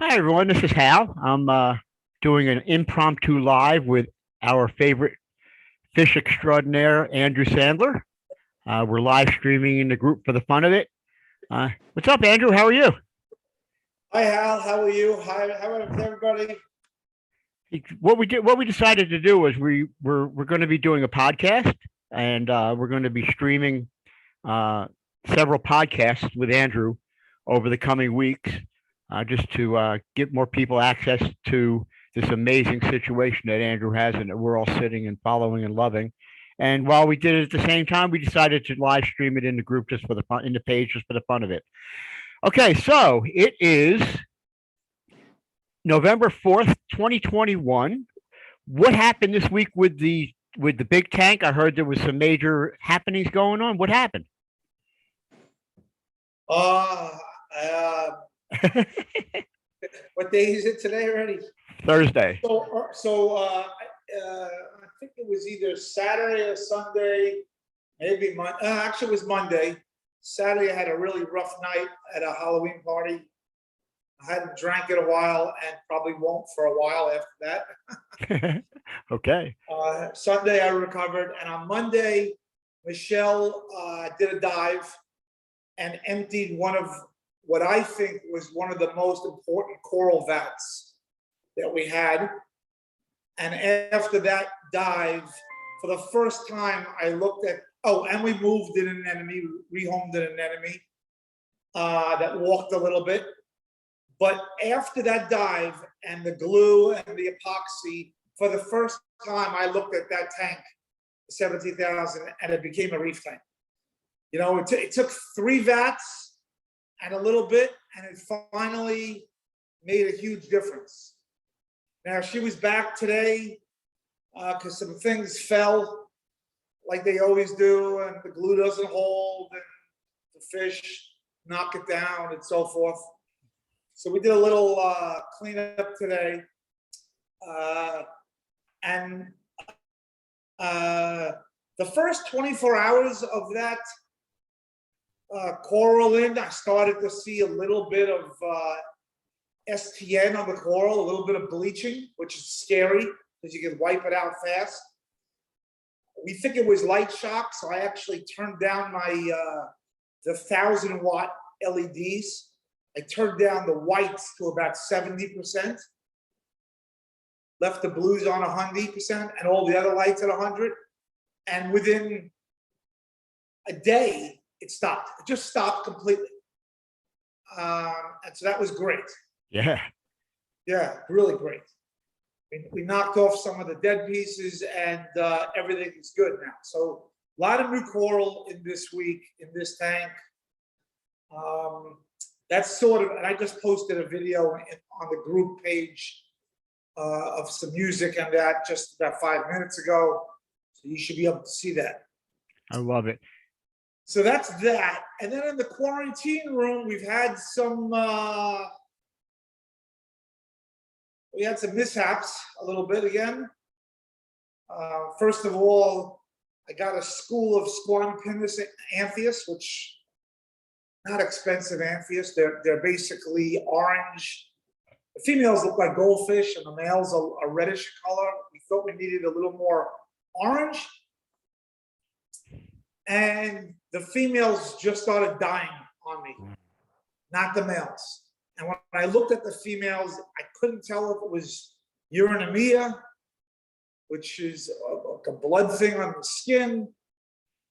Hi, everyone. This is Hal. I'm doing an impromptu live with our favorite fish extraordinaire, Andrew Sandler. We're live streaming in the group for the fun of it. What's up, Andrew? How are you? Hi Hal, how are you? Hi, how is everybody? What we decided to do was we're going to be doing a podcast, and we're going to be streaming uh, several podcasts with Andrew over the coming weeks, just to give more people access to this amazing situation that Andrew has and that we're all sitting and following and loving. And while we did it at the same time, we decided to live stream it in the group just for the fun, in the page just for the fun of it. Okay, so it is November 4th, 2021. What happened this week with the big tank? I heard there was some major happenings going on. What happened? Uh, uh, what day is it today already? Thursday. I think it was either Saturday or Sunday, maybe Monday. Actually, it was Monday. Saturday, I had a really rough night at a Halloween party. I hadn't drank in a while and probably won't for a while after that. Okay. Sunday, I recovered. And on Monday, Michelle did a dive and emptied one of what I think was one of the most important coral vats that we had. And after that dive, for the first time, I looked at, and we moved an anemone, rehomed an anemone that walked a little bit. But after that dive and the glue and the epoxy, for the first time, I looked at that tank, 17,000, and it became a reef tank. You know, it took 3 vats and a little bit, and it finally made a huge difference. Now, she was back today because some things fell like they always do, and the glue doesn't hold, and the fish knock it down, and so forth. So we did a little cleanup today. And the first 24 hours of that coral in, I started to see a little bit of STN on the coral, a little bit of bleaching, which is scary because you can wipe it out fast. We think it was light shock, so I actually turned down my the 1,000-watt LEDs. I turned down the whites to about 70%, left the blues on 100%, and all the other lights at 100. And within a day, it stopped. It just stopped completely. And so that was great. Yeah. Yeah, really great. We knocked off some of the dead pieces, and everything is good now. So a lot of new coral in this week in this tank. That's sort of, and I just posted a video on the group page of some music and that just about 5 minutes ago. So you should be able to see that. I love it. So that's that. And then in the quarantine room, we've had some mishaps a little bit again. First of all, I got a school of Squamopinus amphius, which not expensive amphius. They're basically orange. The females look like goldfish, and the males are reddish in color. We thought we needed a little more orange, and the females just started dying on me, not the males. And when I looked at the females, I couldn't tell if it was urinemia, which is like a blood thing on the skin,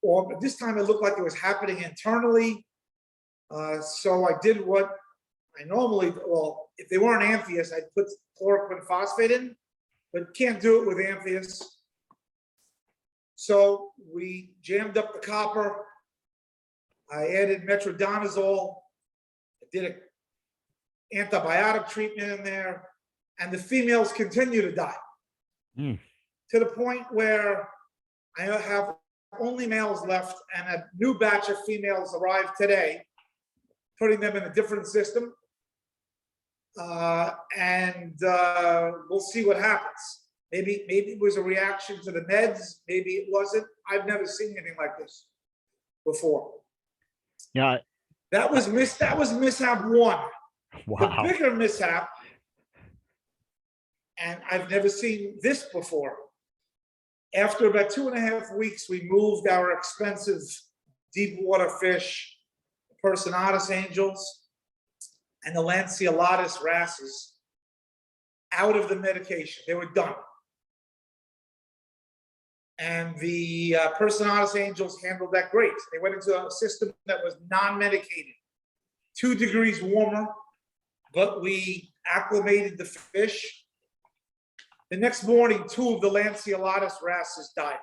or this time it looked like it was happening internally. So I did what I normally, well, if they weren't amphius, I'd put chloroquine phosphate in, but can't do it with amphius. So we jammed up the copper. I added metronidazole. I did an antibiotic treatment in there, and the females continue to die to the point where I have only males left, and a new batch of females arrived today, putting them in a different system, and we'll see what happens. Maybe it was a reaction to the meds. Maybe it wasn't. I've never seen anything like this before. Yeah. That was mishap 1. Wow. The bigger mishap and I've never seen this before. After about 2.5 weeks, we moved our expensive deep water fish, Personatus angels, and the Lanceolatus wrasses out of the medication. They were done. And the Personatus angels handled that great. They went into a system that was non-medicated, 2 degrees warmer, but we acclimated the fish. The next morning, 2 of the Lanceolatus wrasses died.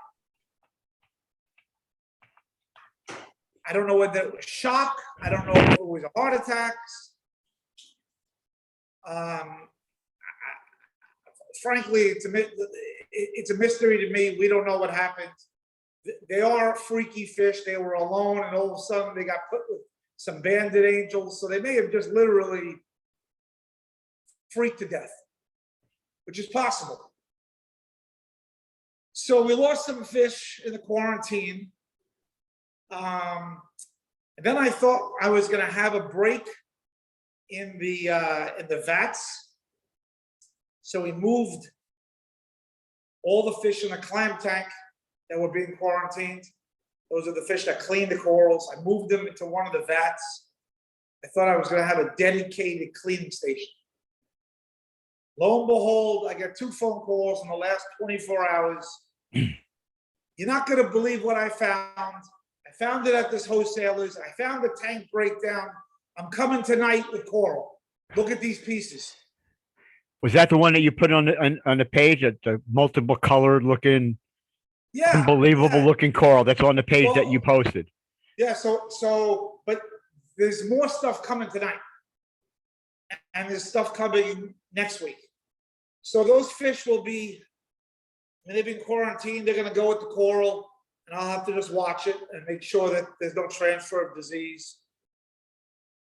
I don't know whether it was shock. I don't know if it was a heart attack. Frankly, it's a mystery to me. We don't know what happened. They are freaky fish. They were alone, and all of a sudden they got put with some banded angels. So they may have just literally freaked to death, which is possible. So we lost some fish in the quarantine. And then I thought I was going to have a break in the vats. So we moved all the fish in a clam tank that were being quarantined. Those are the fish that clean the corals. I moved them into one of the vats. I thought I was going to have a dedicated cleaning station. Lo and behold, I got 2 phone calls in the last 24 hours. You're not going to believe what I found. I found it at this wholesaler's. I found the tank breakdown. I'm coming tonight with coral. Look at these pieces. Was that the one that you put on the page, at the multiple colored looking, unbelievable looking coral that's on the page that you posted? Yeah. So, but there's more stuff coming tonight, and there's stuff coming next week. So those fish will be, they've been quarantined. They're going to go with the coral, and I'll have to just watch it and make sure that there's no transfer of disease.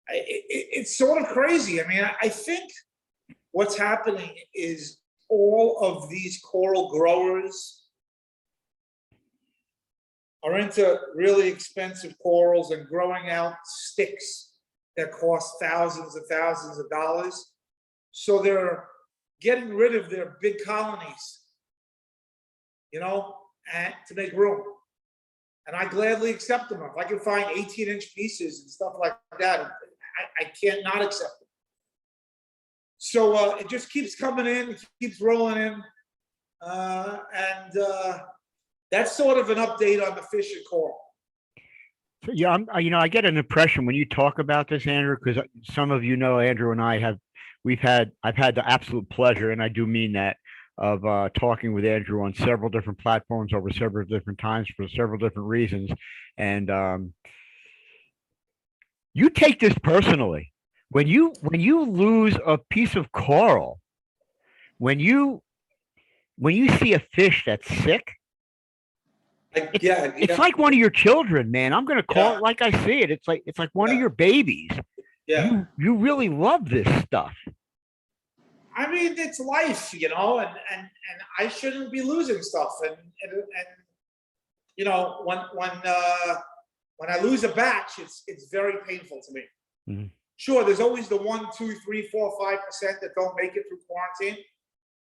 It's sort of crazy. I mean, I think what's happening is all of these coral growers are into really expensive corals and growing out sticks that cost thousands and thousands of dollars. So they're getting rid of their big colonies, and to make room. And I gladly accept them. If I can find 18-inch pieces and stuff like that, I can't not accept them. So it just keeps coming in, it keeps rolling in. And that's sort of an update on the fish and coral. So, yeah, I get an impression when you talk about this, Andrew, because some of Andrew and I I've had the absolute pleasure, and I do mean that, of talking with Andrew on several different platforms over several different times for several different reasons. And you take this personally. When you lose a piece of coral, when you see a fish that's sick, it's like one of your children, man. I'm gonna call it like I see it. It's like one of your babies. Yeah. You really love this stuff. I mean, it's life, and I shouldn't be losing stuff. And when I lose a batch, it's very painful to me. Mm-hmm. Sure, there's always the 1, 2, 3, 4, 5% that don't make it through quarantine.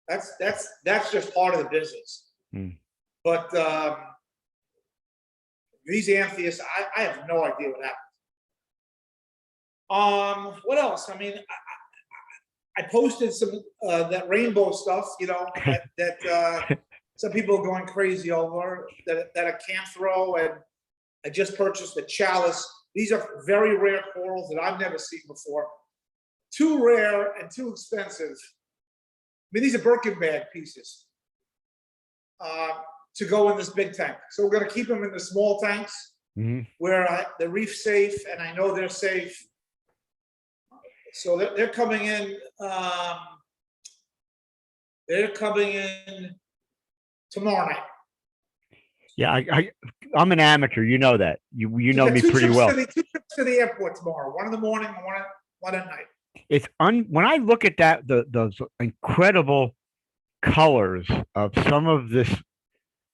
That's just part of the business. Mm. But these amphias, I have no idea what happened. What else? I mean, I posted some that rainbow stuff, that some people are going crazy over, that I can't throw, and I just purchased a chalice. These are very rare corals that I've never seen before. Too rare and too expensive. I mean, these are Birkin bag pieces to go in this big tank. So we're going to keep them in the small tanks, mm-hmm. where the Reef's safe, and I know they're safe. So they're coming in. They're coming in tomorrow night. Yeah, I'm an amateur. You know that. You know me pretty well. 2 trips to the airport tomorrow. 1 in the morning and one at night. It's when I look at that, those incredible colors of some of this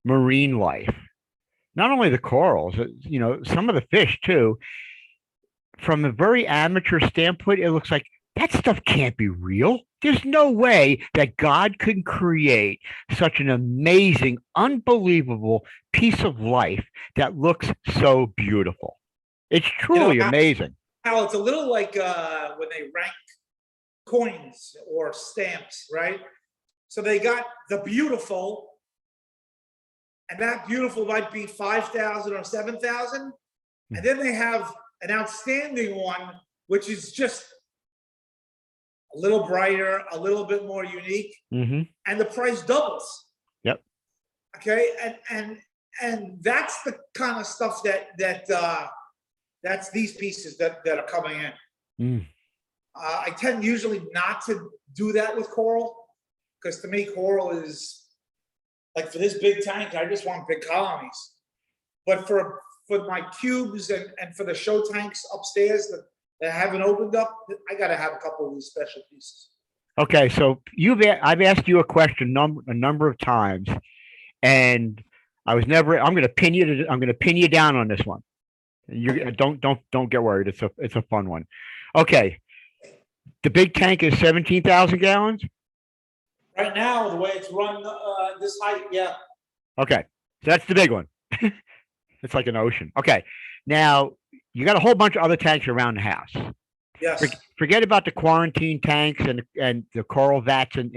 marine life, not only the corals, some of the fish too. From a very amateur standpoint, it looks like that stuff can't be real. There's no way that God can create such an amazing, unbelievable piece of life that looks so beautiful. It's You know, truly amazing. how it's a little like when they rank coins or stamps, right? So they got the beautiful, and that beautiful might be 5,000 or 7,000. And then they have an outstanding one, which is just a little brighter, a little bit more unique, Mm-hmm. and the price doubles. Yep. Okay, and that's the kind of stuff that's these pieces that are coming in. Mm. I tend usually not to do that with coral, because to me, coral is like, for this big tank, I just want big colonies. But for my cubes and for the show tanks upstairs that haven't opened up, I got to have a couple of these special pieces. Okay, so I've asked you a question a number of times, and I was never. I'm going to pin you. I'm going to pin you down on this one. You don't get worried. It's a fun one. Okay, the big tank is 17,000 gallons. Right now, the way it's run, this height, yeah. Okay, so that's the big one. It's like an ocean. Okay, now you got a whole bunch of other tanks around the house. Yes. Forget about the quarantine tanks and the coral vats in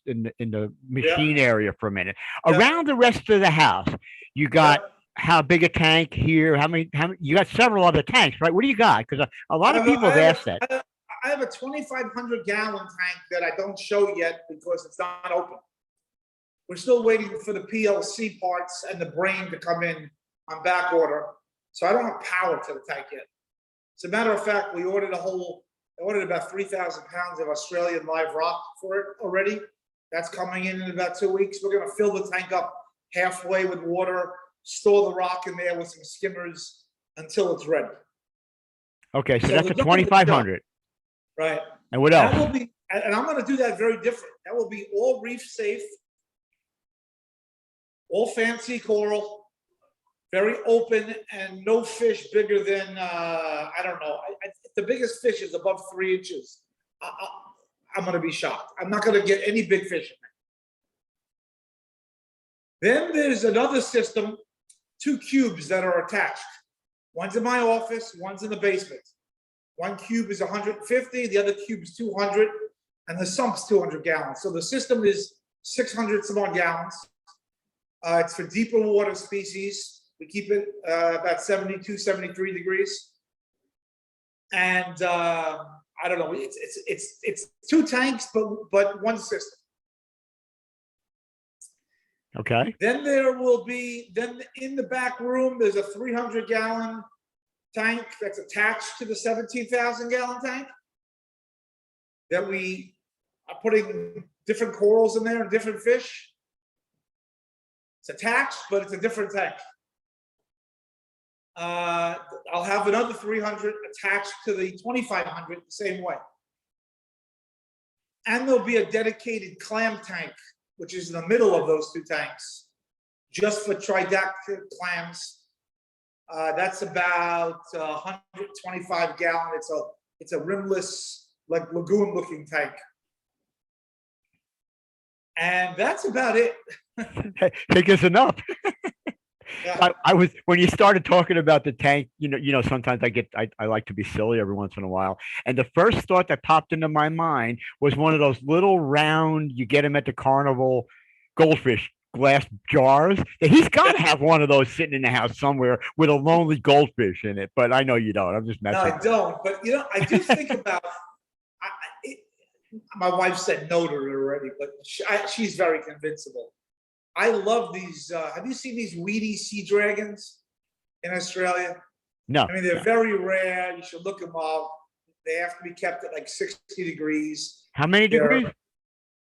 the machine area for a minute. Yeah. Around the rest of the house, you got Yeah. how big a tank here? How many? You got several other tanks, right? What do you got? Because a lot of people have asked that. I have a 2,500 gallon tank that I don't show yet because it's not open. We're still waiting for the PLC parts and the brain to come in on back order. So I don't have power to the tank yet. As a matter of fact, I ordered about 3,000 pounds of Australian live rock for it already. That's coming in about 2 weeks. We're going to fill the tank up halfway with water, store the rock in there with some skimmers until it's ready. Okay, so that's a 2,500. Right. And what else? That will be, and I'm going to do that very different. That will be all reef safe, all fancy coral, very open, and no fish bigger than, I don't know. If the biggest fish is above 3 inches, I'm going to be shocked. I'm not going to get any big fish in there. Then there's another system, 2 cubes that are attached. One's in my office, one's in the basement. One cube is 150, the other cube is 200, and the sump's 200 gallons. So the system is 600 some odd gallons. It's for deeper water species. We keep it about 72, 73 degrees. And I don't know, it's 2 tanks, but one system. Okay. Then there will be, in the back room, there's a 300 gallon tank that's attached to the 17,000 gallon tank that we are putting different corals in there and different fish. It's attached, but it's a different tank. I'll have another 300 attached to the 2,500 the same way. And there'll be a dedicated clam tank, which is in the middle of those 2 tanks, just for tridactyl clams. That's about 125 gallon. It's a rimless, like lagoon-looking tank, and that's about it. Think it's enough. Yeah. I was when you started talking about the tank. Sometimes I like to be silly every once in a while, and the first thought that popped into my mind was one of those little round, you get them at the carnival, goldfish glass jars. He's got to have one of those sitting in the house somewhere with a lonely goldfish in it. But I know you don't. I'm just messing. No, I don't. But I do think about. My wife said no to it already, but she's very convincible. I love these. Have you seen these weedy sea dragons in Australia? No. I mean, they're very rare. You should look them up. They have to be kept at like 60 degrees. How many degrees?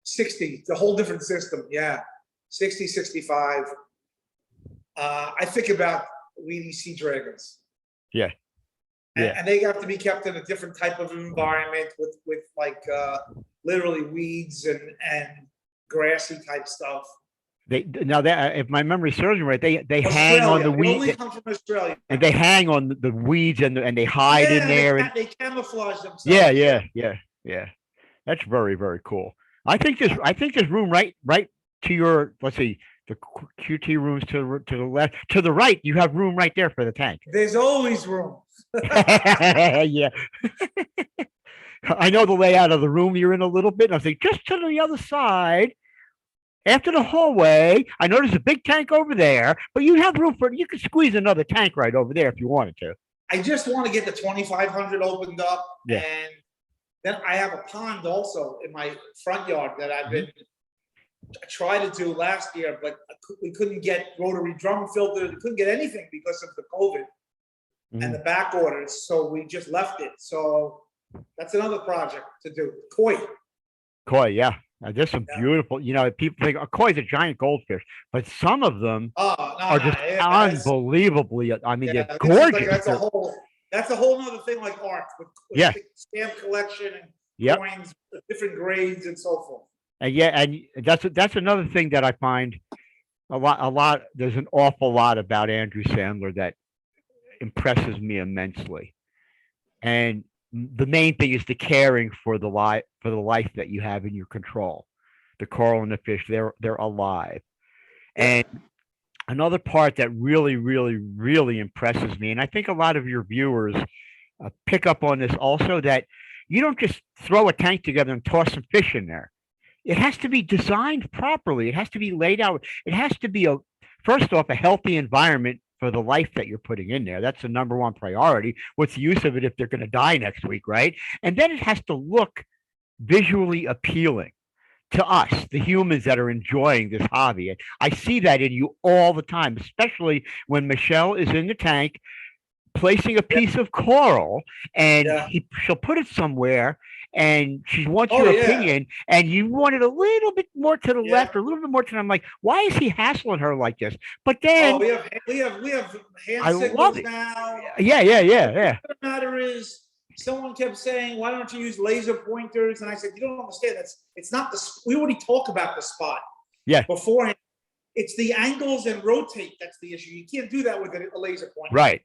60. It's a whole different system. Yeah. 60, 65. I think about weedy sea dragons. Yeah. Yeah. And they have to be kept in a different type of environment with like literally weeds and grassy type stuff. If my memory serves me right, they hang on the weeds. They only come from Australia. And they hang on the weeds and they hide in there. They camouflage themselves. Yeah. Yeah. That's very, very cool. I think there's room right to your, let's see, the QT rooms to the left, to the right. You have room right there for the tank. There's always room. Yeah. I know the layout of the room you're in a little bit. And I was like, just to the other side, after the hallway. I know there's a big tank over there, but you have room for, you could squeeze another tank right over there if you wanted to. I just want to get the 2,500 opened up, Yeah. and then I have a pond also in my front yard that I've been tried to do last year, but we couldn't get rotary drum filters. We couldn't get anything because of the COVID and the back orders. So we just left it. So that's another project to do. Koi, yeah. There's some Yeah. beautiful, people think a koi is a giant goldfish, but some of them Oh, no, are no, just that's- unbelievably, I mean, yeah, they're this is like- gorgeous. that's a whole nother thing, like art with Yeah. stamp collection and Yep. coins, different grades and so forth. And yeah, and that's another thing that I find a lot. There's an awful lot about Andrew Sandler that impresses me immensely, and the main thing is the caring for the life that you have in your control. The coral and the fish, they're alive. Yeah. And another part that really, really, really impresses me, and I think a lot of your viewers pick up on this also, that you don't just throw a tank together and toss some fish in there. It has to be designed properly. It has to be laid out. It has to be first off, a healthy environment for the life that you're putting in there. That's the number one priority. What's the use of it if they're going to die next week, right? And then it has to look visually appealing to us, the humans that are enjoying this hobby. And I see that in you all the time, especially when Michelle is in the tank placing a piece of coral, and Yeah. she'll put it somewhere, and she wants Oh, your yeah. opinion, and you want it a little bit more to the Yeah. left or a little bit more to the, I'm like, why is he hassling her like this? But then Oh, we have hand I signals love it. now. Yeah. The matter is, someone kept saying, "Why don't you use laser pointers?" And I said, "You don't understand. It's not the. We already talked about the spot. Yeah. Beforehand, it's the angles and rotate that's the issue. You can't do that with a laser pointer. Right.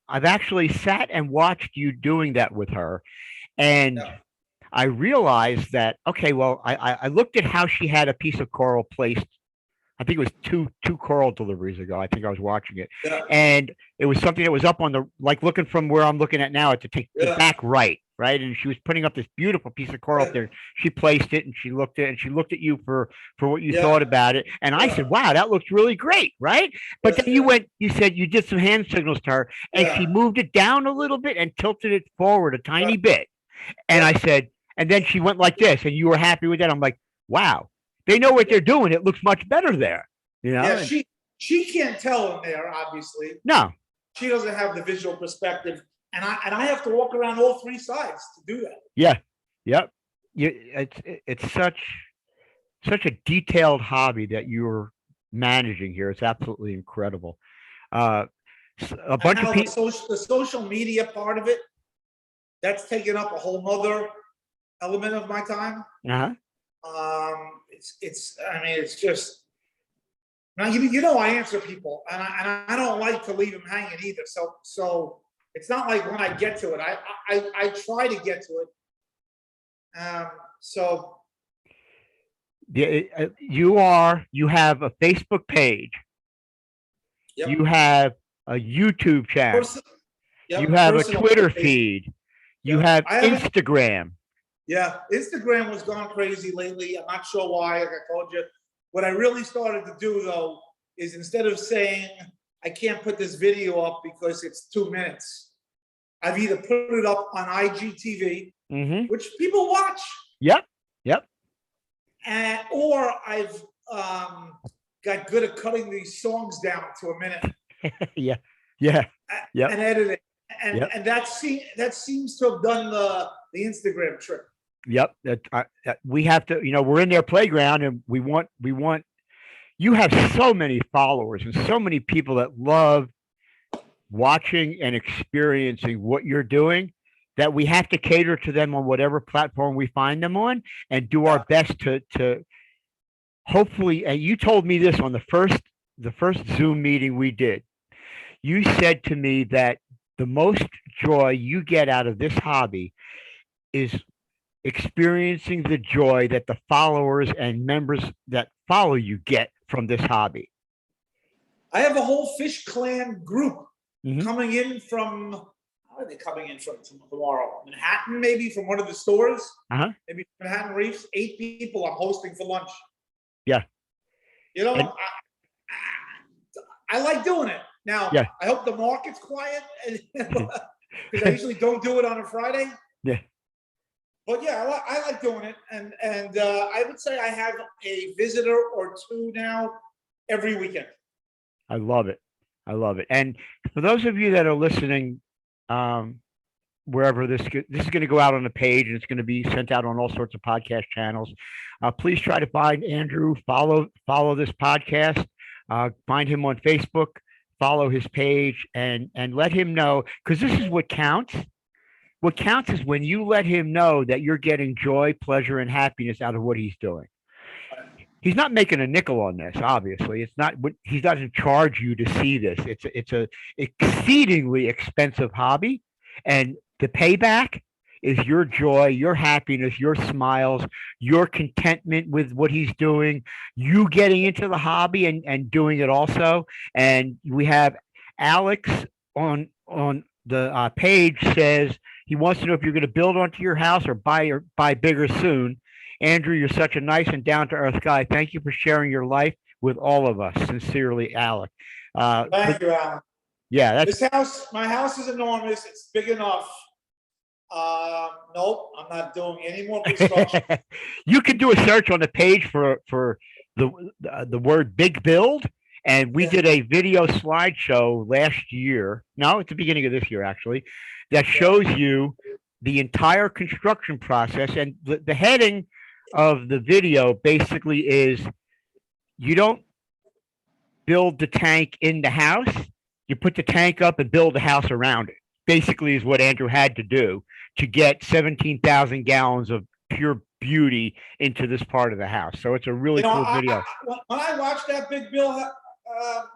I've actually sat and watched you doing that with her, and Yeah. I realized that, okay, well, I looked at how she had a piece of coral placed. I think it was two coral deliveries ago. I think I was watching it, Yeah. and it was something that was up on the, like, looking from where I'm looking at now to take the Yeah. back right, and she was putting up this beautiful piece of coral up there. She placed it, and she looked at you for what you Yeah. thought about it, and I Yeah. said, wow, that looks really great, right? But Yes, then you said you did some hand signals to her, and she Yeah. moved it down a little bit and tilted it forward a tiny bit, and Yeah. I said, and then she went like this, and you were happy with that. I'm like, wow, they know what they're doing. It looks much better there. Yeah, And she can't tell in there, obviously. no, She doesn't have the visual perspective, and I have to walk around all three sides to do that. yeah, yep. It's such a detailed hobby that you're managing here. It's absolutely incredible. A And bunch of now people. the social media part of it, that's taken up a whole nother element of my time. Uh-huh. I mean, it's just now I answer people, and I don't like to leave them hanging either. So it's not like when I get to it, I try to get to it. So Yeah, you have a Facebook page. Yep. You have a YouTube channel. Yep, You have a personal Twitter page. feed. You Yeah. have I haven't- Instagram. Yeah, Instagram was gone crazy lately. I'm not sure why. Like I told you, what I really started to do though is, instead of saying I can't put this video up because it's 2 minutes, I've either put it up on IGTV, Mm-hmm. which people watch, Yep. or I've got good at cutting these songs down to a minute Yeah. Yep. and edit it, and Yep. and that seems to have done the Instagram trick. Yep. We have to, we're in their playground, and we want, you have so many followers and so many people that love watching and experiencing what you're doing, that we have to cater to them on whatever platform we find them on, and do our best to hopefully, and you told me this on the first Zoom meeting we did. You said to me that the most joy you get out of this hobby is experiencing the joy that the followers and members that follow you get from this hobby. I have a whole Fish Clan group Mhm. coming in from, how are they coming in from tomorrow? Manhattan, maybe, from one of the stores? Uh-huh. Maybe Manhattan Reefs. 8 people I'm hosting for lunch. Yeah. You know, And- I like doing it. Now, Yeah. I hope the market's quiet because I usually don't do it on a Friday. Yeah. But yeah, I like doing it, and I would say I have a visitor or two now every weekend. I love it. I love it. And for those of you that are listening, wherever this is going to go out on a page, and it's going to be sent out on all sorts of podcast channels. Please try to find Andrew. Follow this podcast. Find him on Facebook. Follow his page, and let him know, because this is what counts. What counts is when you let him know that you're getting joy, pleasure, and happiness out of what he's doing. He's not making a nickel on this, obviously. It's not. He doesn't charge you to see this. It's a exceedingly expensive hobby, and the payback is your joy, your happiness, your smiles, your contentment with what he's doing, you getting into the hobby and doing it also. And we have Alex on the page says he wants to know if you're going to build onto your house or buy bigger soon. Andrew, you're such a nice and down-to-earth guy. Thank you for sharing your life with all of us. Sincerely, Alec. Thank you, Alan. Yeah, My house is enormous. It's big enough. Nope, I'm not doing any more construction. You can do a search on the page for the word big build. And we did a video slideshow last year. No, it's the beginning of this year, actually, that shows you the entire construction process. And the heading of the video basically is, you don't build the tank in the house, you put the tank up and build the house around it. Basically is what Andrew had to do to get 17,000 gallons of pure beauty into this part of the house. So it's a really cool video. When I watched that big bill,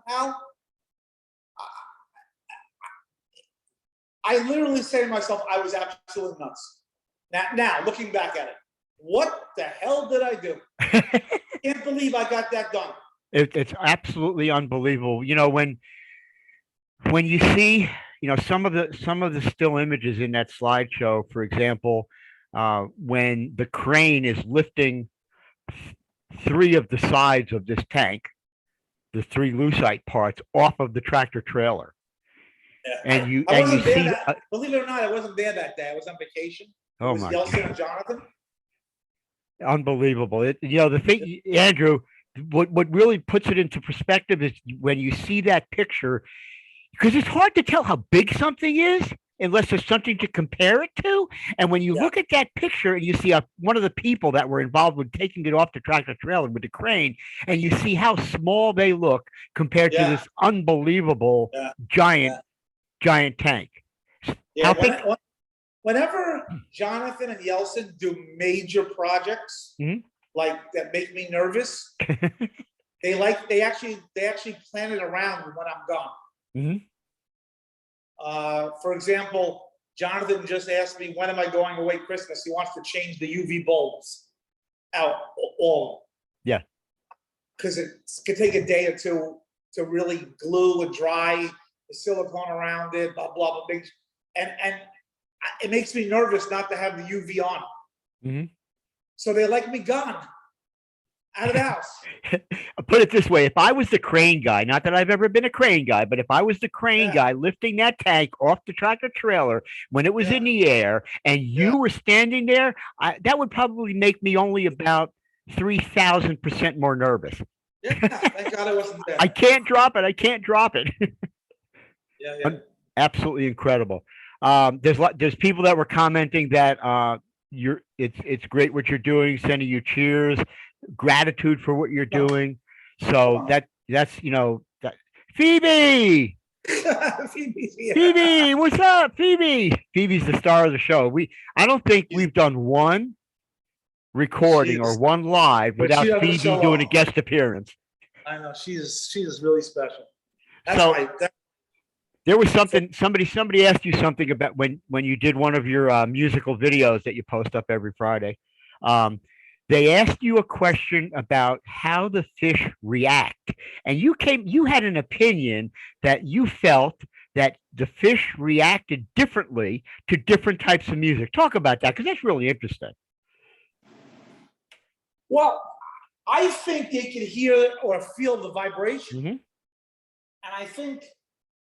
Al, I literally say to myself, I was absolutely nuts. Now looking back at it, what the hell did I do? Can't believe I got that done. It's absolutely unbelievable. You know, when you see, you know, some of the still images in that slideshow, for example, when the crane is lifting 3 of the sides of this tank, the 3 lucite parts off of the tractor trailer. Yeah. And you see, believe it or not, I wasn't there that day. I was on vacation. Oh my God. And Jonathan. Unbelievable. The thing, Andrew, what really puts it into perspective is when you see that picture, because it's hard to tell how big something is unless there's something to compare it to. And when you look at that picture and you see one of the people that were involved with taking it off the tractor trailer with the crane, and you see how small they look compared to this unbelievable giant tank. Yeah, whenever Jonathan and Yeltsin do major projects like that make me nervous, they actually plan it around when I'm gone. For example, Jonathan just asked me, when am I going away Christmas? He wants to change the UV bulbs out all. Yeah. Because it could take a day or two to really glue and dry the silicone around it, blah, blah, blah. And it makes me nervous not to have the UV on. So they like me gone. Out of the house. Put it this way, if I was the crane guy, not that I've ever been a crane guy, but if I was the crane guy lifting that tank off the tractor trailer when it was in the air and you were standing there, that would probably make me only about 3,000% more nervous. Yeah, thank God I wasn't there. I can't drop it. Yeah. Absolutely incredible. There's people that were commenting that it's great what you're doing, sending you cheers, gratitude for what you're doing. So that's that Phoebe. Phoebe, what's up, Phoebe? Phoebe's the star of the show. I don't think we've done one recording or one live without Phoebe doing a guest appearance. I know she is really special. That's so right. There was something somebody asked you something about when you did one of your musical videos that you post up every Friday. Um, they asked you a question about how the fish react, and you had an opinion that you felt that the fish reacted differently to different types of music. Talk about that because that's really interesting. Well, I think they can hear or feel the vibration. Hmm. And I think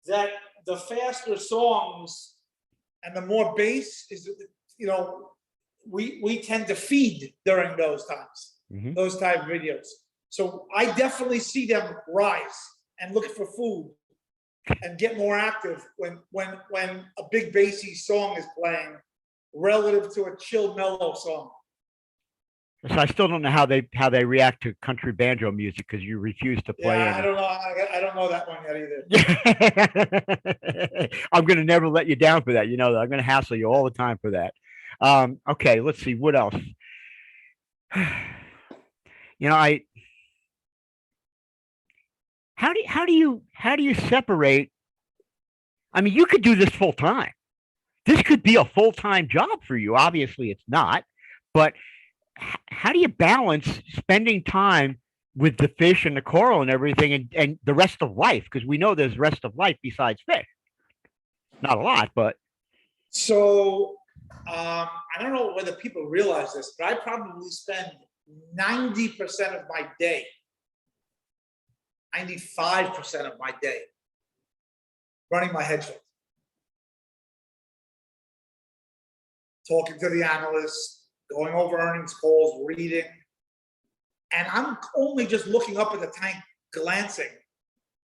that the faster songs and the more bass is, we tend to feed during those times, Hmm. those type of videos. So I definitely see them rise and look for food and get more active when a big bassy song is playing relative to a chill mellow song. So I still don't know how they react to country banjo music because you refuse to play Yeah, I any. don't know. I don't know that one yet either. I'm going to never let you down for that. You know that I'm going to hassle you all the time for that. Okay, let's see what else. I how do you separate? I mean, you could do this full time. This could be a full time job for you. Obviously, it's not. But how do you balance spending time with the fish and the coral and everything and the rest of life? Because we know there's rest of life besides fish. Not a lot, but So I don't know whether people realize this, but I probably spend 90% of my day, 95% of my day running my hedge fund, talking to the analysts, going over earnings calls, reading. And I'm only just looking up at the tank, glancing,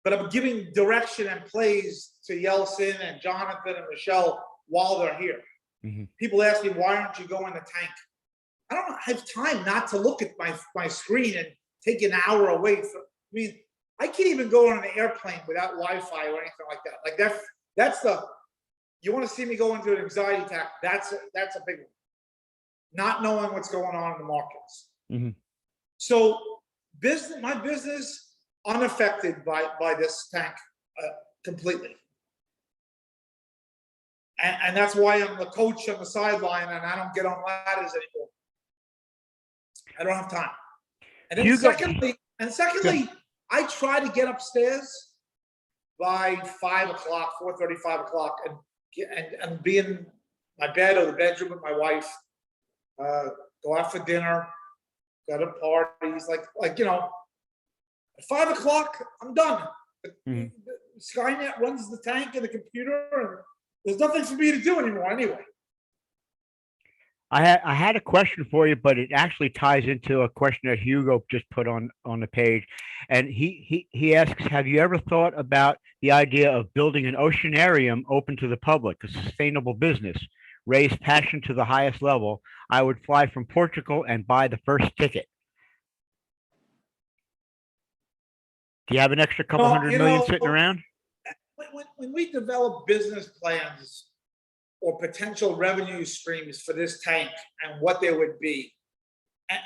but I'm giving direction and plays to Yeltsin and Jonathan and Michelle while they're here. mhm. People ask me, why aren't you going to tank? I don't have time not to look at my screen and take an hour away from. I mean, I can't even go on an airplane without Wi-Fi or anything like that. Like that's the. You want to see me go into an anxiety attack? That's a big one. Not knowing what's going on in the markets. Mhm. So my business unaffected by this tank completely. And that's why I'm the coach on the sideline and I don't get on ladders anymore. I don't have time. And then secondly, I try to get upstairs by 5 o'clock, 4:30, 5 o'clock, and be in my bed or the bedroom with my wife. Go out for dinner, go to parties, at 5 o'clock, I'm done. Mhm. Skynet runs the tank and the computer, and there's nothing for me to do anymore anyway. I had a question for you, but it actually ties into a question that Hugo just put on the page, and he asks, have you ever thought about the idea of building an oceanarium open to the public, a sustainable business, raise passion to the highest level? I would fly from Portugal and buy the first ticket. Do you have an extra couple No, hundred million sitting around? when we develop business plans or potential revenue streams for this tank and what they would be,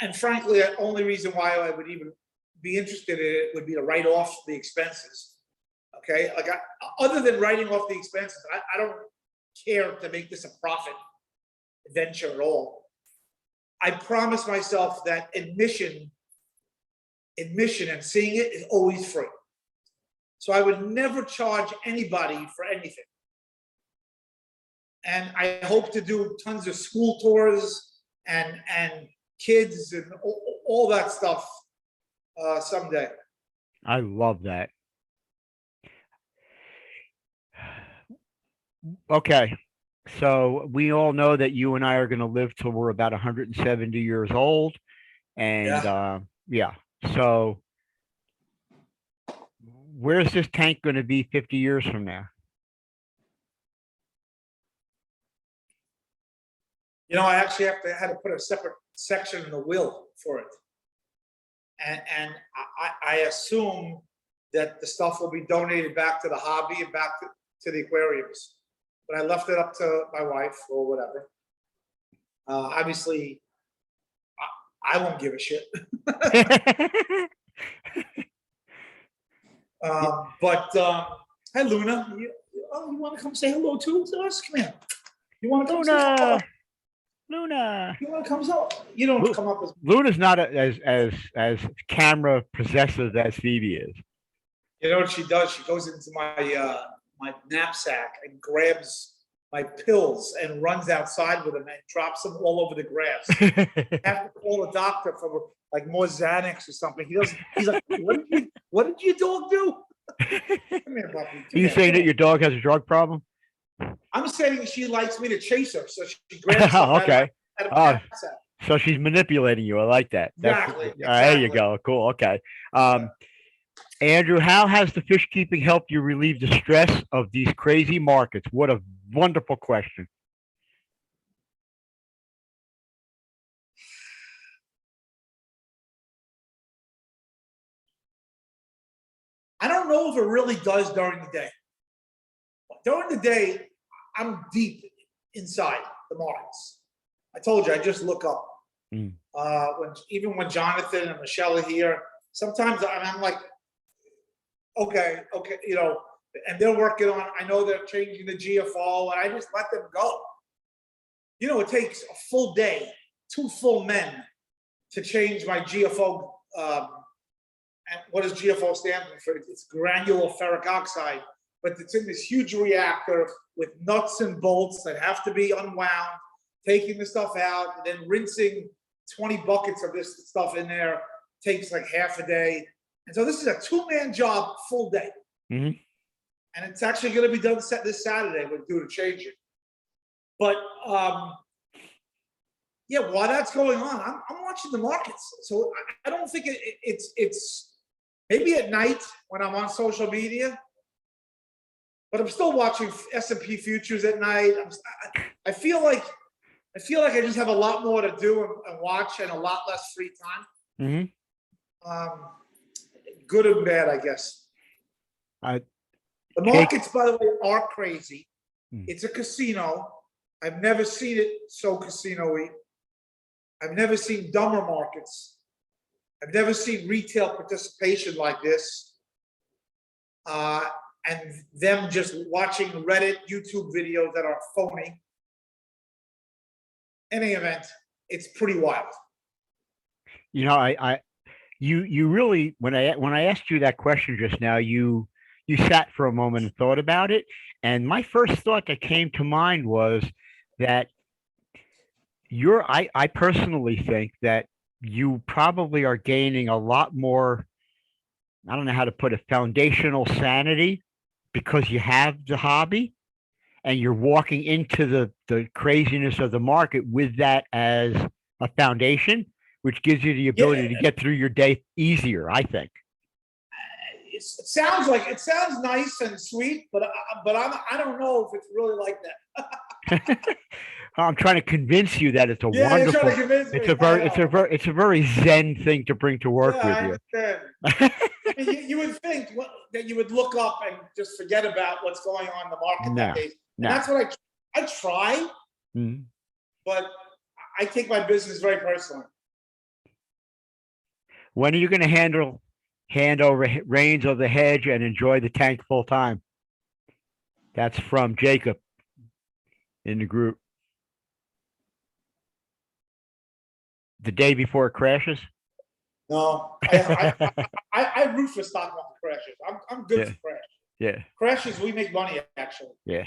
and frankly, the only reason why I would even be interested in it would be to write off the expenses. Okay, other than writing off the expenses, I don't care to make this a profit venture at all. I promise myself that admission and seeing it is always free. So I would never charge anybody for anything. And I hope to do tons of school tours and kids and all that stuff someday. I love that. Okay. So we all know that you and I are going to live till we're about 170 years old. And Yeah. yeah. So where's this tank going to be 50 years from now? I actually had to put a separate section in the will for it. And I assume that the stuff will be donated back to the hobby and back to the aquariums. But I left it up to my wife or whatever. Obviously, I won't give a shit. But hi, Luna. oh, you want to come say hello to us? Come here. You want to come say hello? Luna. You want to come up? You don't come up as Luna's not as camera possessive as Phoebe is. You know what she does? She goes into my my knapsack and grabs my pills and runs outside with them and drops them all over the grass. I have to call a doctor for like more Xanax or something. He's like, what did your dog do? Come here, puppy. Are you saying that your dog has a drug problem? I'm saying she likes me to chase her, so she grabs something okay. out of my knapsack. So she's manipulating you. I like that. Exactly. There you go. Cool. Okay. Andrew, how has the fish keeping helped you relieve the stress of these crazy markets? What a wonderful question. I don't know if it really does during the day. During the day, I'm deep inside the markets. I told you, I just look up. Even when Jonathan and Michelle are here, sometimes I'm like, okay, you know, and they're working on, I know they're changing the GFO, and I just let them go. You know, it takes a full day, 2 full men to change my GFO. And what does GFO stand for? It's granular ferric oxide, but it's in this huge reactor with nuts and bolts that have to be unwound, taking the stuff out, and then rinsing 20 buckets of this stuff in there takes like half a day. And so this is a 2-man job, full day. Mm-hmm. And it's actually going to be done this Saturday. We're due to change it. But yeah, while that's going on, I'm watching the markets. So I don't think it's maybe at night when I'm on social media, but I'm still watching S&P futures at night. I feel like I just have a lot more to do and watch, and a lot less free time. Mm-hmm. Good and bad, I guess. The markets, by the way, are crazy. It's a casino. I've never seen it so casino-y. I've never seen dumber markets. I've never seen retail participation like this. And them just watching Reddit, YouTube videos that are phony. In any event, it's pretty wild. You know, you really, when I asked you that question just now, you sat for a moment and thought about it. And my first thought that came to mind was that I personally think that you probably are gaining a lot more, I don't know how to put it, foundational sanity because you have the hobby and you're walking into the craziness of the market with that as a foundation, which gives you the ability to get through your day easier, I think. It sounds nice and sweet, but I don't know if it's really like that. I'm trying to convince you that it's a wonderful. It's a very zen thing to bring to work with you. I mean, you would think that you would look up and just forget about what's going on in the market that day. And that's what I try, but I take my business very personally. When are you going to hand over reins of the hedge and enjoy the tank full time? That's from Jacob in the group. The day before it crashes? No, I root for stock market crashes. I'm good for crash. Yeah. Crashes, we make money actually. Yeah.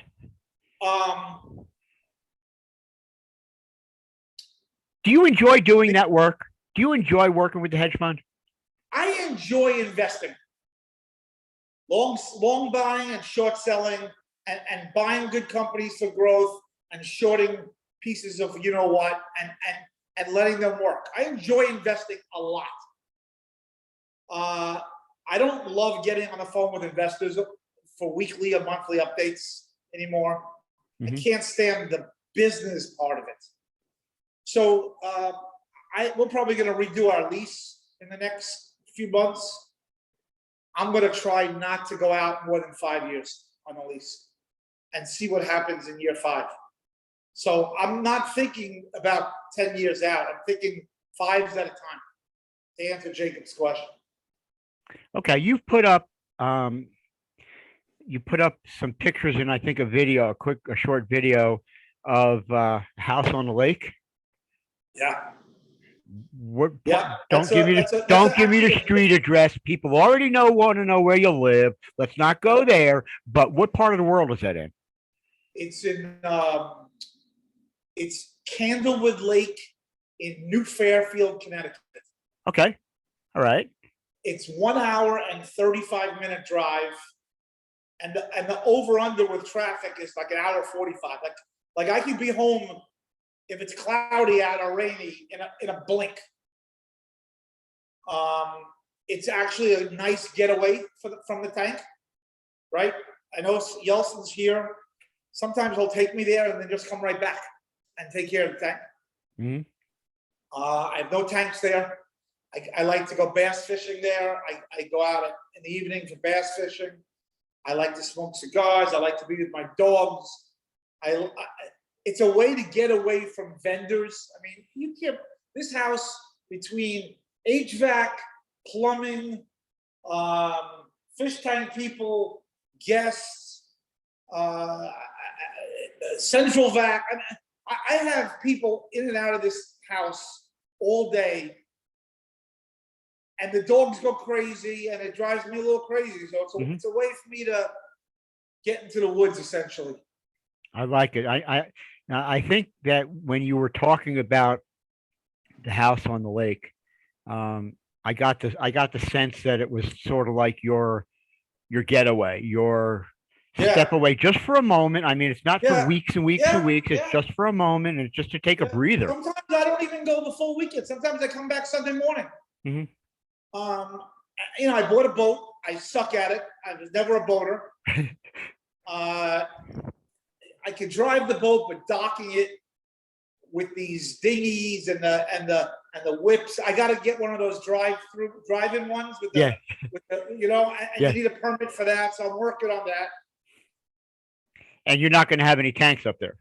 Do you enjoy doing that work? Do you enjoy working with the hedge fund? I enjoy investing. Long buying and short selling and buying good companies for growth and shorting pieces of you know what and letting them work. I enjoy investing a lot. I don't love getting on the phone with investors for weekly or monthly updates anymore. I can't stand the business part of it. So we're probably going to redo our lease in the next few months. I'm going to try not to go out more than 5 years on the lease and see what happens in year 5. So I'm not thinking about 10 years out. I'm thinking 5s at a time to answer Jacob's question. Okay, you've put up you put up some pictures and I think a short video of House on the Lake. Yeah, What? yeah. Don't give me That's don't a, give me the actually street address. People already want to know where you live. Let's not go there. But what part of the world is that in? it's in it's Candlewood Lake in New Fairfield, Connecticut. Okay, all right. It's 1 hour and 35-minute drive, and the over under with traffic is like an hour 45. Like I could be home if it's cloudy out or rainy in a blink. It's actually a nice getaway from the tank, right? I know Yelson's here. Sometimes he'll take me there and then just come right back and take care of the tank. Mm-hmm. I have no tanks there. I like to go bass fishing there. I go out in the evening for bass fishing. I like to smoke cigars. I like to be with my dogs. It's a way to get away from vendors. I mean, you can't. This house between HVAC, plumbing, fish tank people, guests, central vac. I have people in and out of this house all day, and the dogs go crazy, and it drives me a little crazy. So it's a way for me to get into the woods, essentially. I like it. I think that when you were talking about the house on the lake, I got the sense that it was sort of like your getaway, your step away just for a moment. I mean, it's not for weeks and weeks and weeks. It's just for a moment, and it's just to take a breather. Sometimes I don't even go the full weekend. Sometimes I come back Sunday morning. Mm-hmm. I bought a boat. I suck at it. I was never a boater. I could drive the boat, but docking it with these dinghies and the whips, I got to get one of those drive-in ones with the you need a permit for that. So I'm working on that. And you're not going to have any tanks up there.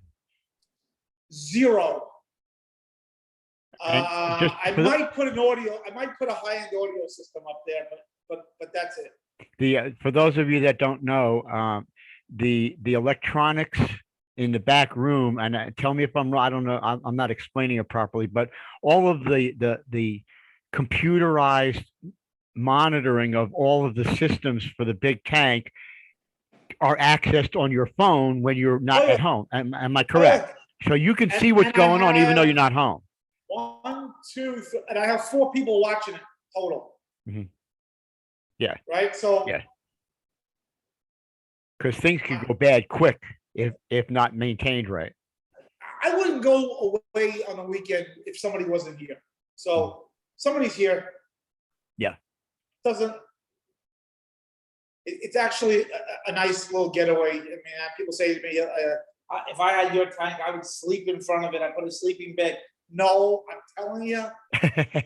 Zero. I might put a high-end audio system up there, but that's it. For those of you that don't know, the electronics in the back room, and tell me if I'm wrong. I don't know. I'm not explaining it properly, but all of the computerized monitoring of all of the systems for the big tank are accessed on your phone when you're not at home. Am I correct? So you can see what's going on even though you're not home. 1, 2, 3, and I have 4 people watching it total. Mm-hmm. Yeah. Right. So. Yeah. Because things can go bad quick if not maintained right. I wouldn't go away on the weekend if somebody wasn't here. So somebody's here. Yeah. It's actually a nice little getaway. I mean, people say to me, if I had your tank, I would sleep in front of it. I put a sleeping bed. No, I'm telling you,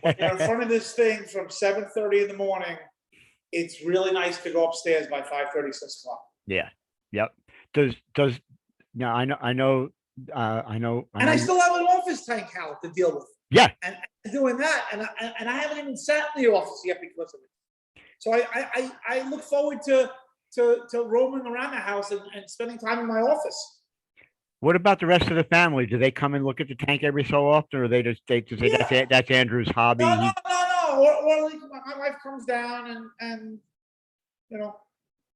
when you're in front of this thing from 7:30 in the morning, it's really nice to go upstairs by 5:30, 6 o'clock. Yeah. Yep. Does now I know. And I still have an office tank, Hal, to deal with. Yeah. And doing that, and I haven't even sat in the office yet because of it. So I look forward to roaming around the house and spending time in my office. What about the rest of the family? Do they come and look at the tank every so often, or they just say that's Andrew's hobby? No. Or my wife comes down and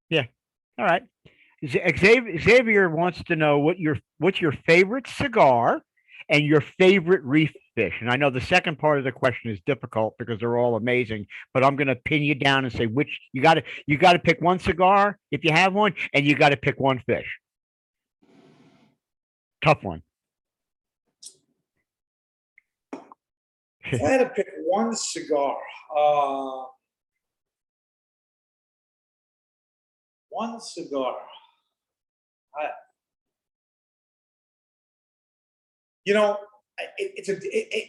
Yeah. All right. Xavier wants to know what's your favorite cigar and your favorite reef fish. And I know the second part of the question is difficult because they're all amazing, but I'm going to pin you down and say which you got to pick one cigar if you have one, and you got to pick one fish. Tough one. If I had to pick one cigar,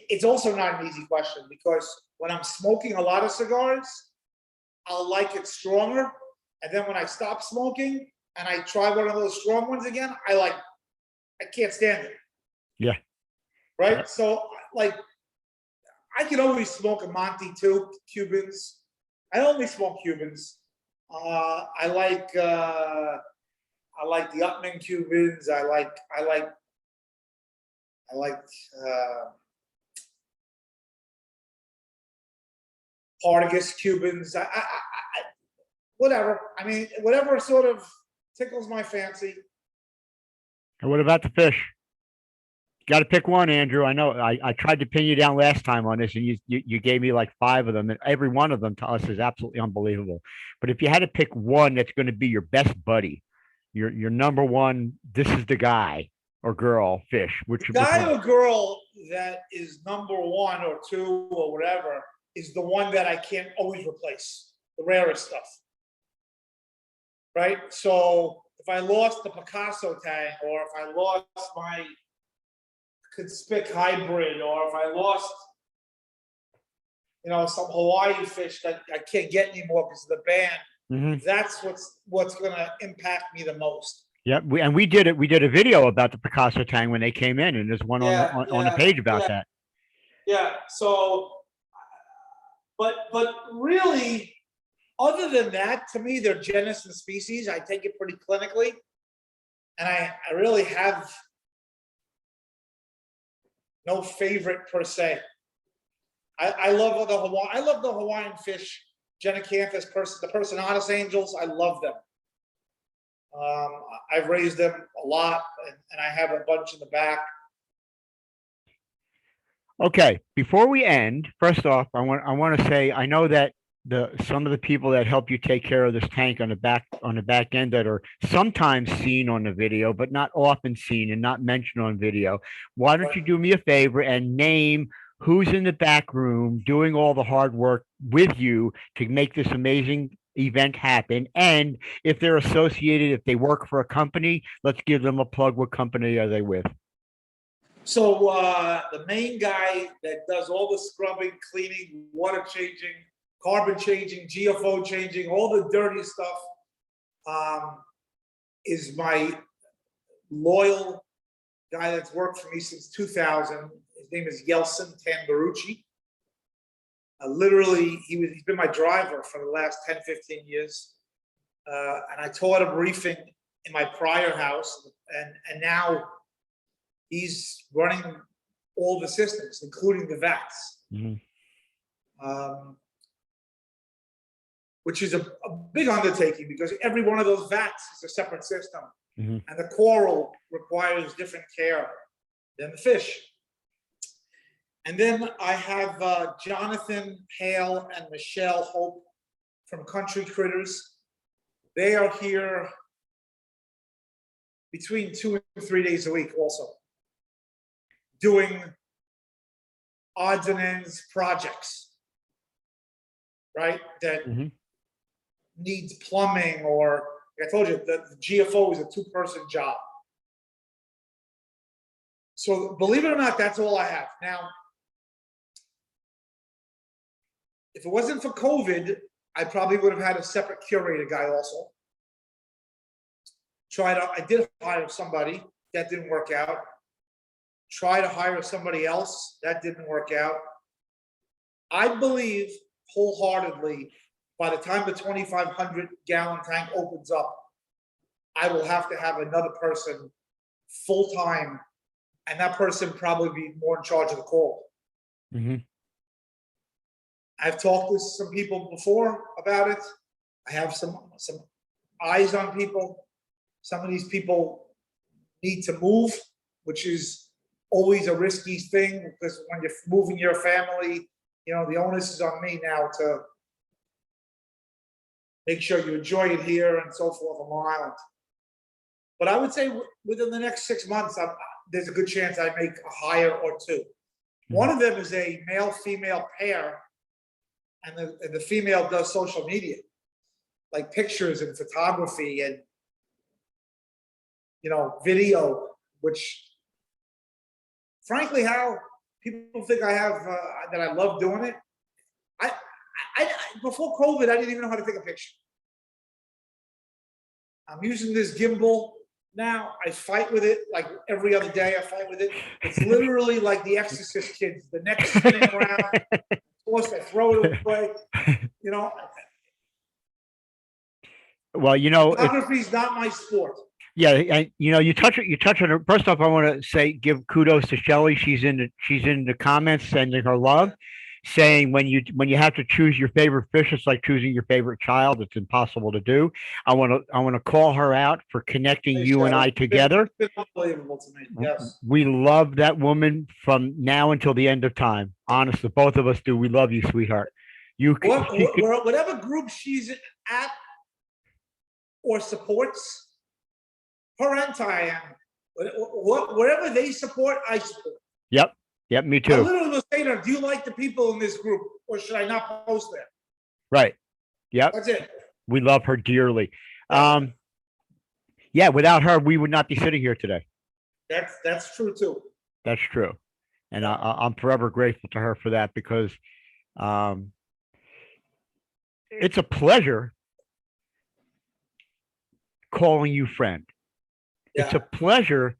it's also not an easy question because when I'm smoking a lot of cigars, I'll like it stronger, and then when I stop smoking and I try one of those strong ones again, I can't stand it. Yeah. Right. Yeah. So I can always smoke a Monte too, Cubans. I only smoke Cubans. I like the Upman Cubans. I like Partagas Cubans. Whatever. I mean, whatever sort of tickles my fancy. And what about the fish? Got to pick one, Andrew. I know I tried to pin you down last time on this, and you gave me like five of them, and every one of them to us is absolutely unbelievable. But if you had to pick one that's going to be your best buddy, your number one, this is the guy or girl fish. Which Guy one? or girl that is number one or two or whatever is the one that I can't always replace, the rarest stuff. Right? So if I lost the Picasso tang, or if I lost my Conspic hybrid, or if I lost, some Hawaii fish that I can't get anymore because of the ban, that's what's going to impact me the most. Yeah, we did it. We did a video about the Picasso tang when they came in, and there's one on the page about that. Yeah. So, but really, other than that, to me, they're genus and species. I take it pretty clinically, and I really have no favorite per se. I love the Hawaiian fish, Genicanthus, the Personatus angels. I love them. I've raised them a lot, and I have a bunch in the back. Okay, before we end, first off, I want to say I know that some of the people that help you take care of this tank on the back end that are sometimes seen on the video, but not often seen and not mentioned on video. Why don't you do me a favor and name who's in the back room doing all the hard work with you to make this amazing event happen? And if they're associated, if they work for a company, let's give them a plug. What company are they with? So the main guy that does all the scrubbing, cleaning, water changing, carbon changing, GFO changing, all the dirty stuff, is my loyal guy that's worked for me since 2000. His name is Yeltsin Tangarucci. Literally, he's been my driver for the last 10, 15 years. And I taught him reefing in my prior house. And now he's running all the systems, including the vats. Which is a big undertaking because every one of those vats is a separate system. And the coral requires different care than the fish. And then I have Jonathan Hale and Michelle Hope from Country Critters. They are here between 2 and 3 days a week also, doing odds and ends projects, right? That needs plumbing, or like I told you, the GFO is a 2-person job. So believe it or not, that's all I have. Now, if it wasn't for COVID, I probably would have had a separate curator guy also. I did hire somebody, that didn't work out. Try to hire somebody else, that didn't work out. I believe wholeheartedly, by the time the 2,500-gallon tank opens up, I will have to have another person full-time, and that person probably be more in charge of the coral. I've talked to some people before about it. I have some eyes on people. Some of these people need to move, which is always a risky thing because when you're moving your family, the onus is on me now to make sure you enjoy it here and so forth on Long Island. But I would say within the next 6 months, there's a good chance I make a hire or two. One of them is a male-female pair, and the female does social media, like pictures and photography and video, which frankly, how people think I have that I love doing it. I before COVID, I didn't even know how to take a picture. I'm using this gimbal now. I fight with it like every other day. I fight with it. It's literally like the Exorcist kids. The neck's spinning around. Of course, I throw it away. Well, Photography is not my sport. yeah, and you touch on it. First off, I want to say give kudos to Shelly. She's in the comments sending her love, saying when you have to choose your favorite fish, it's like choosing your favorite child. It's impossible to do. I want to call her out for connecting Hey, you and Shelley, I together. it's been unbelievable to me. Yes. We love that woman from now until the end of time. Honestly, both of us do. We love you, sweetheart. She could, Whatever group she's at or supports, her and Tyann, whatever they support, I support. yep, yep, me I too. literally will say to her, do you like the people in this group or should I not post there? Right. Yep. That's it. We love her dearly. Yeah, without her, we would not be sitting here today. That's true too. That's true. And I'm forever grateful to her for that because um, it's a pleasure calling you friend. It's Yeah. a pleasure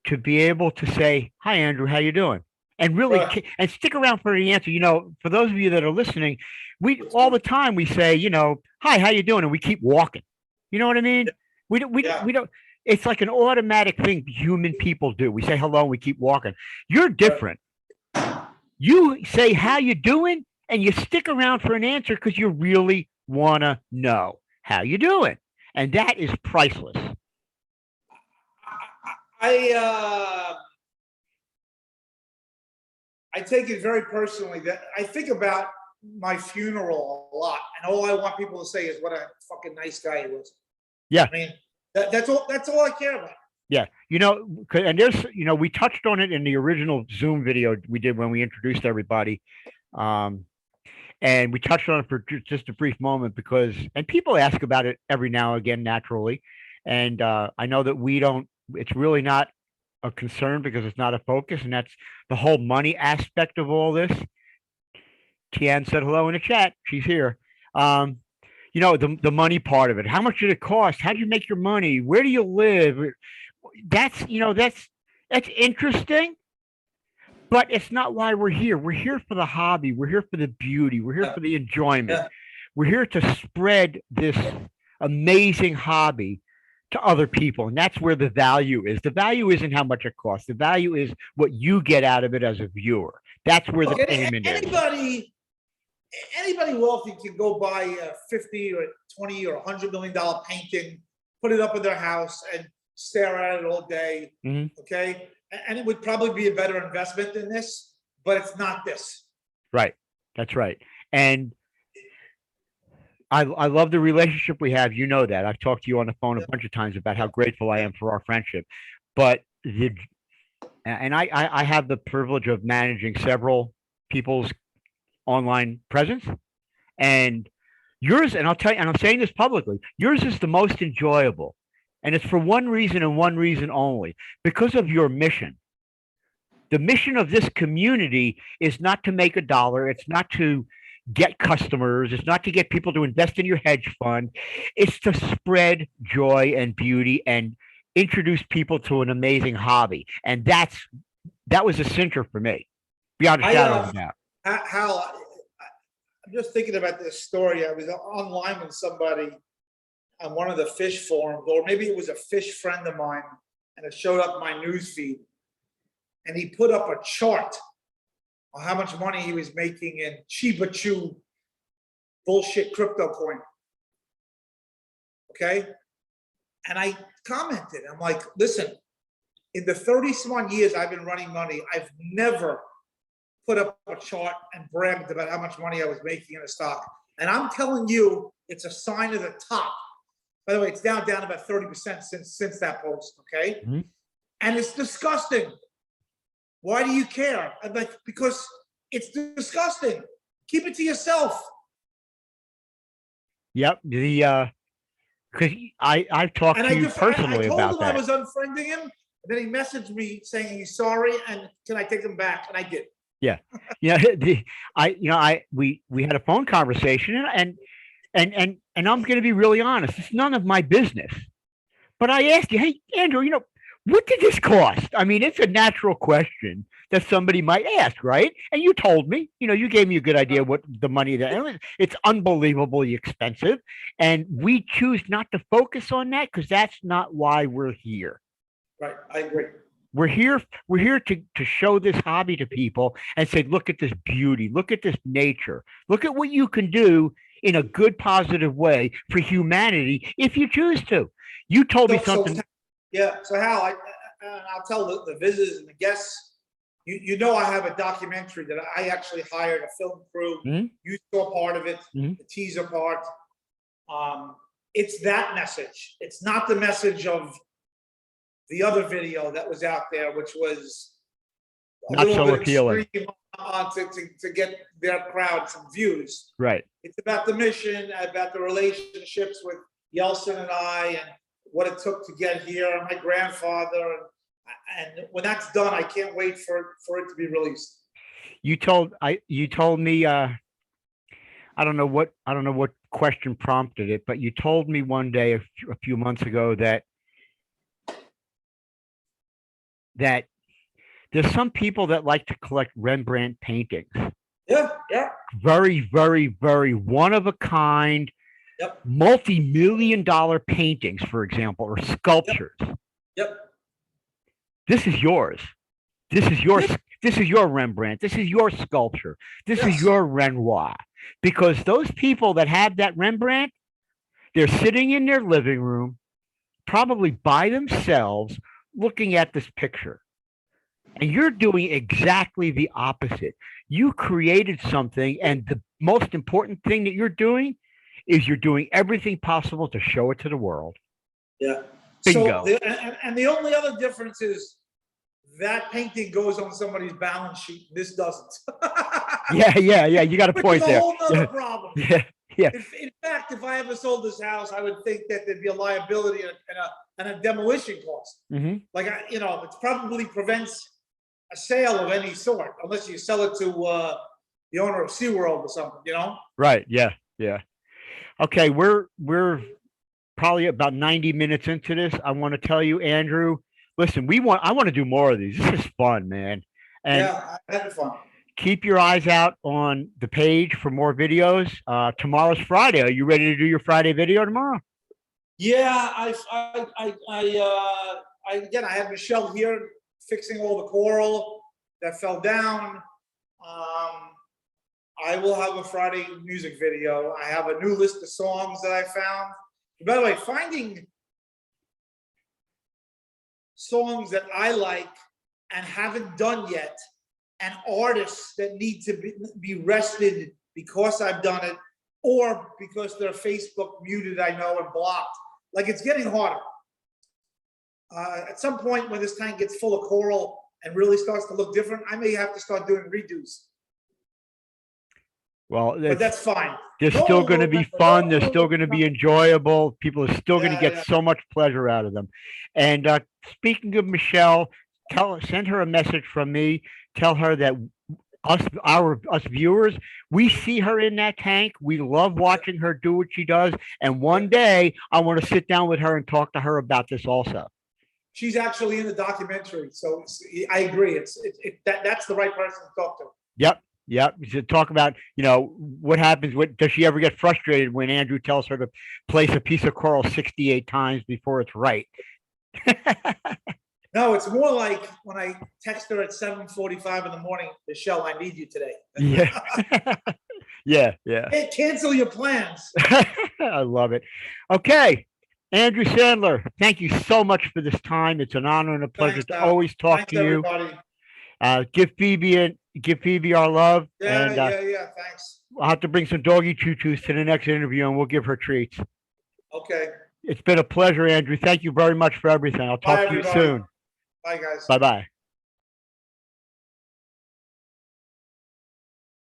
to be able to say, "Hi, Andrew, how you doing?" And really, Right. and stick around for the answer. For those of you that are listening, we all the time we say, "Hi, how you doing?" And we keep walking. You know what I mean? Yeah. We don't. It's like an automatic thing human people do. We say hello and we keep walking. You're Right. different. You say how you doing, and you stick around for an answer because you really want to know how you doing, and that is priceless. I I take it very personally that I think about my funeral a lot, and all I want people to say is what a fucking nice guy he was. Yeah. I mean, that's all. That's all I care about. Yeah, and we touched on it in the original Zoom video we did when we introduced everybody, um, and we touched on it for just a brief moment and people ask about it every now and again naturally, and I know that we don't. It's really not a concern because it's not a focus, and that's the whole money aspect of all this. Tian said hello in the chat. She's here. Um, the money part of it. How much did it cost? How do you make your money? Where do you live? That's interesting, but it's not why we're here. We're here for the hobby. We're here for the beauty. We're here Yeah. for the enjoyment. Yeah. We're here to spread this amazing hobby to other people, and that's where the value is. The value isn't how much it costs. The value is what you get out of it as a viewer. That's where the Look, payment is. anybody wealthy can go buy a 50 or 20 or $100 million painting, put it up in their house, and stare at it all day. Mhm. Okay, and it would probably be a better investment than this, but it's not this. Right. That's right. And I love the relationship we have. You know that. I've talked to you on the phone a bunch of times about how grateful I am for our friendship. But I have the privilege of managing several people's online presence, and yours, and I'll tell you, and I'm saying this publicly, yours is the most enjoyable. And it's for one reason and one reason only, because of your mission. The mission of this community is not to make a dollar. It's not to get customers. It's not to get people to invest in your hedge fund. It's to spread joy and beauty and introduce people to an amazing hobby. And that was a cincher for me, beyond a shadow of a doubt. Hal, I'm just thinking about this story. I was online with somebody on one of the fish forums, or maybe it was a fish friend of mine, and it showed up in my news feed. And he put up a chart on how much money he was making in Chiba Chu bullshit crypto coin. Okay? And I commented, I'm like, listen, in the 30-some years I've been running money, I've never put up a chart and bragged about how much money I was making in a stock. And I'm telling you, it's a sign of the top. By the way, it's down about 30% since that post, okay? Mhm. And it's disgusting. Why do you care? I'm like, because it's disgusting. Keep it to yourself. Yep. Because I've talked to you personally about I told him I that. was unfriending him, and then he messaged me saying he's sorry and can I take him back? And I did. Yeah. We had a phone conversation, and I'm going to be really honest. It's none of my business. But I asked you, hey, Andrew, what did this cost? I mean, it's a natural question that somebody might ask, right? And you told me, you gave me a good idea what the money that it's unbelievably expensive. And we choose not to focus on that because that's not why we're here. Right. I agree. We're here to show this hobby to people and say, look at this beauty, look at this nature, look at what you can do in a good, positive way for humanity if you choose to. You told me something. Yeah. So Hal, I'll tell the visitors and the guests, I have a documentary that I actually hired a film crew. Mm-hmm. You saw part of it, Mm-hmm. the teaser part. It's that message. It's not the message of the other video that was out there, which was not so appealing to get their crowd some views. Right. It's about the mission, about the relationships with Yeltsin and I, and what it took to get here, and my grandfather. And when that's done, I can't wait for it to be released. You told me. I don't know what question prompted it, but you told me one day a few months ago that there's some people that like to collect Rembrandt paintings. Yeah. Very, very, very one of a kind. Yep. Multi-million-dollar paintings, for example, or sculptures. Yep. This is yours. This is your Rembrandt. This is your sculpture. This is your Renoir. Because those people that have that Rembrandt, they're sitting in their living room, probably by themselves, looking at this picture. And you're doing exactly the opposite. You created something, and the most important thing that you're doing is you're doing everything possible to show it to the world. Yeah. Bingo. So and the only other difference is that painting goes on somebody's balance sheet. This doesn't. Yeah. You got a point there. A whole other problem. Yeah. In fact, if I ever sold this house, I would think that there'd be a liability and a demolition cost. Mm-hmm. Like it probably prevents a sale of any sort unless you sell it to the owner of SeaWorld or something. Right. Yeah. Okay, we're probably about 90 minutes into this. I want to tell you, Andrew, listen, I want to do more of these. This is fun, man. And yeah, I had fun. Keep your eyes out on the page for more videos. Tomorrow's Friday. Are you ready to do your Friday video tomorrow? Yeah, again, I had Michelle here fixing all the coral that fell down. I will have a Friday music video. I have a new list of songs that I found. By the way, finding songs that I like and haven't done yet, and artists that need to be rested because I've done it, or because their Facebook muted, I know, and blocked. Like, it's getting harder. At some point when this tank gets full of coral and really starts to look different, I may have to start doing redos. Well, but that's fine. They're still going to be fun. They're still going to be enjoyable. People are still going to get so much pleasure out of them. And speaking of Michelle, send her a message from me. Tell her that us viewers, we see her in that tank. We love watching her do what she does. And one day, I want to sit down with her and talk to her about this also. She's actually in the documentary, so I agree. That's the right person to talk to. Yep. To talk about, what happens. Does she ever get frustrated when Andrew tells her to place a piece of coral 68 times before it's right? No, it's more like when I text her at 7:45 in the morning, Michelle, I need you today. Yeah. Cancel your plans. I love it. Okay. Andrew Sandler, thank you so much for this time. It's an honor and a pleasure to always talk to you. Give Phoebe our love. Yeah, thanks. I'll have to bring some doggy choo-choos to the next interview, and we'll give her treats. Okay. It's been a pleasure, Andrew. Thank you very much for everything. I'll talk to you soon. Bye, guys. Bye-bye.